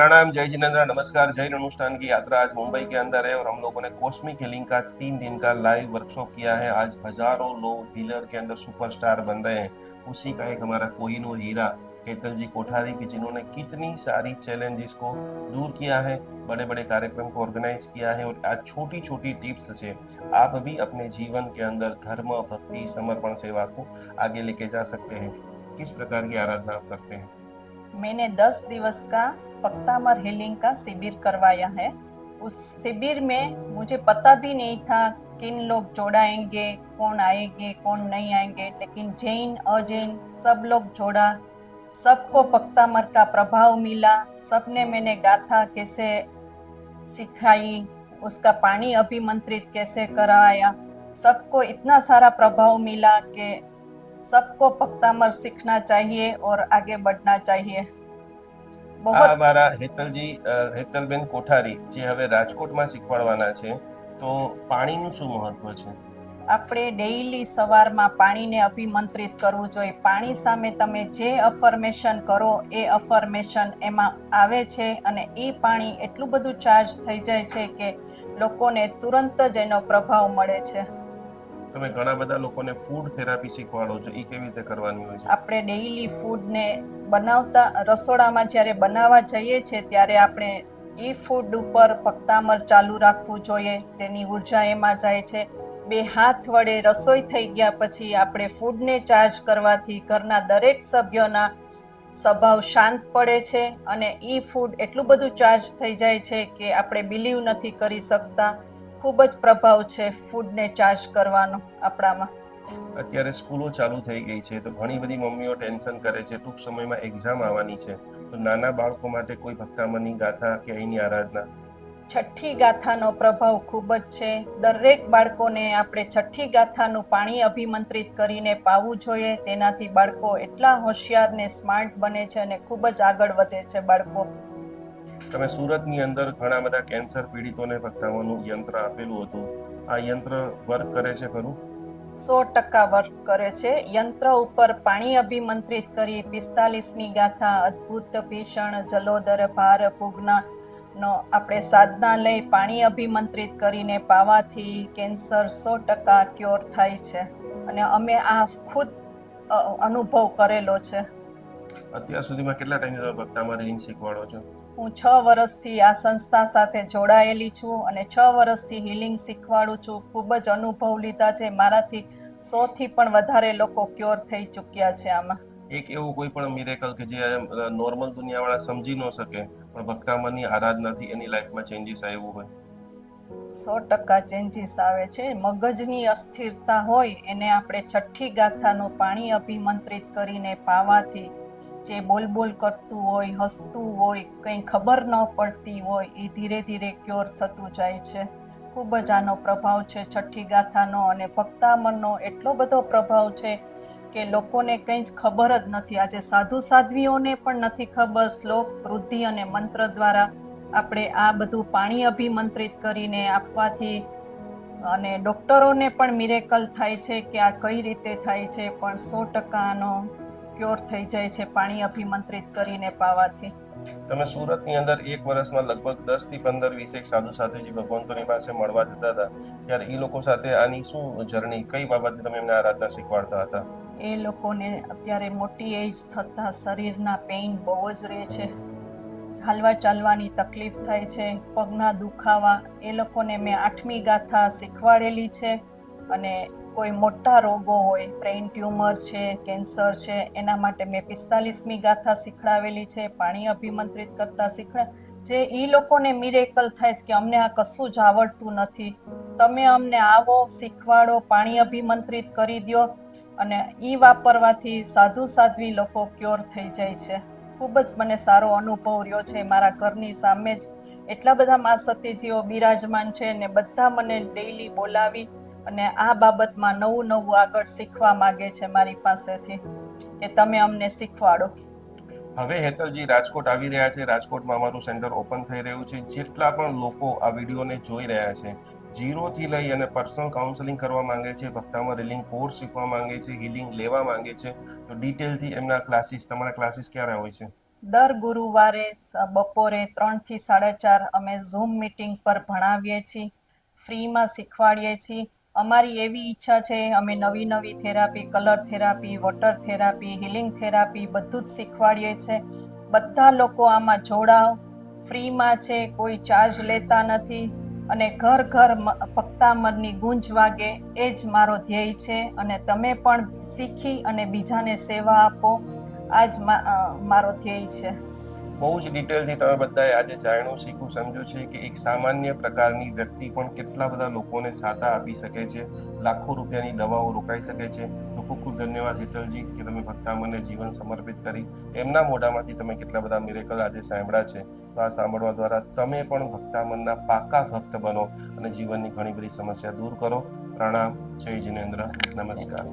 प्रणाम, जय जिनेन्द्र, नमस्कार। जैन अनुष्ठान की यात्रा आज मुंबई के अंदर है और हम लोगों ने कॉस्मिक हीलिंग का 3 दिन का लाइव वर्कशॉप किया है। आज हजारों लोग हीलर के अंदर सुपरस्टार बन रहे हैं। उसी का एक हमारा कोहिनूर हीरा हेतल जी कोठारी की, जिन्होंने कितनी सारी चैलेंजेस को दूर किया है, बड़े बड़े कार्यक्रम को ऑर्गेनाइज किया है और आज छोटी छोटी टिप्स से आप भी अपने जीवन के अंदर धर्म, भक्ति, समर्पण, सेवा को आगे लेके जा सकते हैं। किस प्रकार की आराधना आप करते हैं? मैंने 10 दिवस का पक्तामर हीलिंग का शिविर करवाया है। उस शिविर में मुझे पता भी नहीं था किन लोग जोड़ाएंगे, कौन आएंगे, कौन नहीं आएंगे, लेकिन जैन अजैन सब लोग जोड़ा। सबको पक्तामर का प्रभाव मिला। सबने मैंने गाथा कैसे सिखाई, उसका पानी अभिमंत्रित कैसे कराया। सबको इतना सारा प्रभाव मिला कि सबको पक्तामर सीखना चाहिए और आगे बढ़ना चाहिए। આ बहुत અમારા હેતલજી હેતલબેન કોઠારી જે હવે રાજકોટમાં શીખવાડવાના છે, તો પાણીનું શું મહત્વ છે? આપણે ડેઈલી સવારમાં પાણીને અભિમંત્રિત કરવું જોઈએ. પાણી સામે તમે જે અફર્મેશન કરો એ અફર્મેશન એમાં આવે છે અને એ પાણી એટલું બધું ચાર્જ થઈ જાય છે કે લોકોને તુરંત જ એનો પ્રભાવ મળે છે. તમે ઘણા બધા લોકોને ફૂડ થેરાપી શીખવાડો છો, એ કેવી રીતે કરવાની હોય છે? આપણે ડેઈલી ફૂડને બનાવતા રસોડામાં જ્યારે બનાવવા જઈએ છીએ ત્યારે આપણે એ ફૂડ ઉપર પક્તામર ચાલુ રાખવું જોઈએ. તેની ઉર્જા એમાં જાય છે. 2 હાથ વડે રસોઈ થઈ ગયા પછી આપણે ફૂડને ચાર્જ કરવાથી ઘરના દરેક સભ્યોના સ્વભાવ શાંત પડે છે અને એ ફૂડ એટલું બધું ચાર્જ થઈ જાય છે કે આપણે બિલીવ નથી કરી શકતા. ખૂબ જ પ્રભાવ છે ફૂડને ચાર્જ કરવાનો આપણામાં. અત્યારે સ્કૂલો ચાલુ થઈ ગઈ છે, તો ઘણી બધી મમ્મીઓ ટેન્શન કરે છે, ટૂંક સમયમાં એક્ઝામ આવવાની છે, તો નાના બાળકો માટે કોઈ ભક્તામરની ગાથા કે અહીંની આરાધના? છઠ્ઠી ગાથાનો પ્રભાવ ખૂબ જ છે. દરેક બાળકોને આપણે છઠ્ઠી ગાથાનું પાણી અભિમંત્રિત કરીને પાવું જોઈએ. તેનાથી બાળકો એટલા હોશિયાર ને સ્માર્ટ બને છે અને ખૂબ જ આગળ વધે છે બાળકો. તમે સુરતની અંદર ઘણા બધા કેન્સર પીડિતોને ભક્તામરનું યંત્ર આપેલું હતું. આ યંત્ર વર્ક કરે છે ખરું? 100% વર્ક કરે છે. યંત્ર ઉપર પાણી અભિમંત્રિત કરી 45મી ગાથા અદ્ભુત ભીષણ જલોદર ભાર પૂગ્ન નો આપણે સાધના લઈ પાણી અભિમંત્રિત કરીને પાવાથી કેન્સર 100% ક્યોર થાય છે અને અમે આ ખુદ અનુભવ કરેલો છે. અત્યાર સુધીમાં કેટલા ટાઈમ તમે ભક્તામર હીલિંગ શીખવાડો છો? હું 6 વર્ષથી આ સંસ્થા સાથે જોડાયેલી છું અને 6 વર્ષથી હીલિંગ શીખવાડું છું. ખૂબ જ અનુભવ લીધા છે. મારાથી 100થી પણ વધારે લોકો ક્યોર થઈ ચૂક્યા છે આમાં. એક એવું કોઈ પણ મિરેકલ કે જે નોર્મલ દુનિયાવાળા સમજી ન શકે, પણ ભક્તામરની આરાધનાથી એની લાઈફમાં ચેન્જીસ આવ્યું હોય? 100% ચેન્જીસ આવે છે. મગજની અસ્થિરતા હોય એને આપણે છઠ્ઠી ગાથાનું પાણી અભિમંત્રિત કરીને પાવાથી જે બોલ કરતું હોય, હસતું હોય, કંઈ ખબર ન પડતી હોય, એ ધીરે ધીરે ક્યોર થતું જાય છે. ખૂબ જ આનો પ્રભાવ છે છઠ્ઠી ગાથાનો અને ભક્તામરનો એટલો બધો પ્રભાવ છે કે લોકોને કંઈ જ ખબર જ નથી. આજે સાધુ સાધ્વીઓને પણ નથી ખબર. શ્લોક, વૃદ્ધિ અને મંત્ર દ્વારા આપણે આ બધું પાણી અભિમંત્રિત કરીને આપવાથી અને ડૉક્ટરોને પણ મિરેકલ થાય છે કે આ કઈ રીતે થાય છે, પણ 100% આનો ક્યોર થઈ જાય છે પાણી અભિમંત્રિત કરીને પાવાથી. તમે સુરતની અંદર એક વર્ષમાં લગભગ 10 થી 15 વીસેક સાધુ સાધુજી ભગવંતોની પાસે મળવા જતા હતા, ત્યારે એ લોકો સાથે આની શું જર્ની, કઈ બાબતે તમે એમને આરાધના શીખવાડતા હતા? એ લોકોને અત્યારે મોટી એજ થતાં શરીરના પેઇન બહુ જ રહે છે. હાલવા ચાલવાની તકલીફ થાય છે, પગના દુખાવા. એ લોકોને મેં 8મી ગાથા શીખવાડેલી છે અને કોઈ મોટા રોગો હોય, બ્રેઇન ટ્યુમર છે, કેન્સર છે, એના માટે મેં 45મી ગાથા શીખડાવેલી છે. પાણી અભિમંત્રિત કરતા જે એ લોકોને મિરેકલ થાય છે કે અમને આ કશું જ આવડતું નથી, તમે અમને આવો શીખવાડો, પાણી અભિમંત્રિત કરી દો અને એ વાપરવાથી સાધુ સાધ્વી લોકો ક્યોર થઈ જાય છે. ખૂબ જ મને સારો અનુભવ રહ્યો છે. મારા ઘરની સામે જ એટલા બધા મા સતીજીઓ બિરાજમાન છે ને બધા મને ડેઈલી બોલાવી અને આ બાબતમાં નવું નવું આગળ શીખવા માંગે છે મારી પાસેથી કે તમે અમને શીખવાડો. હવે હેતલજી રાજકોટ આવી રહ્યા છે. રાજકોટમાં અમારું સેન્ટર ઓપન થઈ રહ્યું છે. જેટલા પણ લોકો આ વિડીયોને જોઈ રહ્યા છે, 0 થી લઈ અને પર્સનલ કાઉન્સેલિંગ કરવા માંગે છે, ભક્તામર હીલિંગ કોર્સ શીખવા માંગે છે, હીલિંગ લેવા માંગે છે, તો ડિટેલથી એમના ક્લાસીસ, તમારા ક્લાસીસ ક્યારે હોય છે? દર ગુરુવારે બપોરે 3 થી 4:30 અમે ઝૂમ મિટિંગ પર ભણાવીએ છીએ, ફ્રીમાં શીખવાડીએ છીએ. અમારી એવી ઈચ્છા છે અમે નવી નવી therapy, colour therapy, water therapy, healing therapy બધું જ શીખવાડીએ છીએ. બધા લોકો આમાં જોડાવ, ફ્રીમાં છે, કોઈ ચાર્જ લેતા નથી અને ઘર ઘર ભક્તામનની ગુંજ વાગે એ જ મારો ધ્યેય છે. અને તમે પણ શીખી અને બીજાને સેવા આપો, આ જ મારો ધ્યેય છે. બહુ જ ડિટેલથી તમે બધાએ આજે જાણ્યું, શીખવું, સમજ્યું છે કે એક સામાન્ય પ્રકારની વ્યક્તિ પણ કેટલા બધા લોકોને સાતા આપી શકે છે, લાખો રૂપિયાની દવાઓ રોકાઈ શકે છે. તો ખૂબ ખૂબ ધન્યવાદ હેતલજી કે તમે ભક્તામનને જીવન સમર્પિત કરી. એમના મોઢામાંથી તમે કેટલા બધા મિરેકલ આજે સાંભળ્યા છે. તો આ સાંભળવા દ્વારા તમે પણ ભક્તામનના પાકા ભક્ત બનો અને જીવનની ઘણી બધી સમસ્યા દૂર કરો. પ્રણામ. જય જિનેન્દ્ર. નમસ્કાર.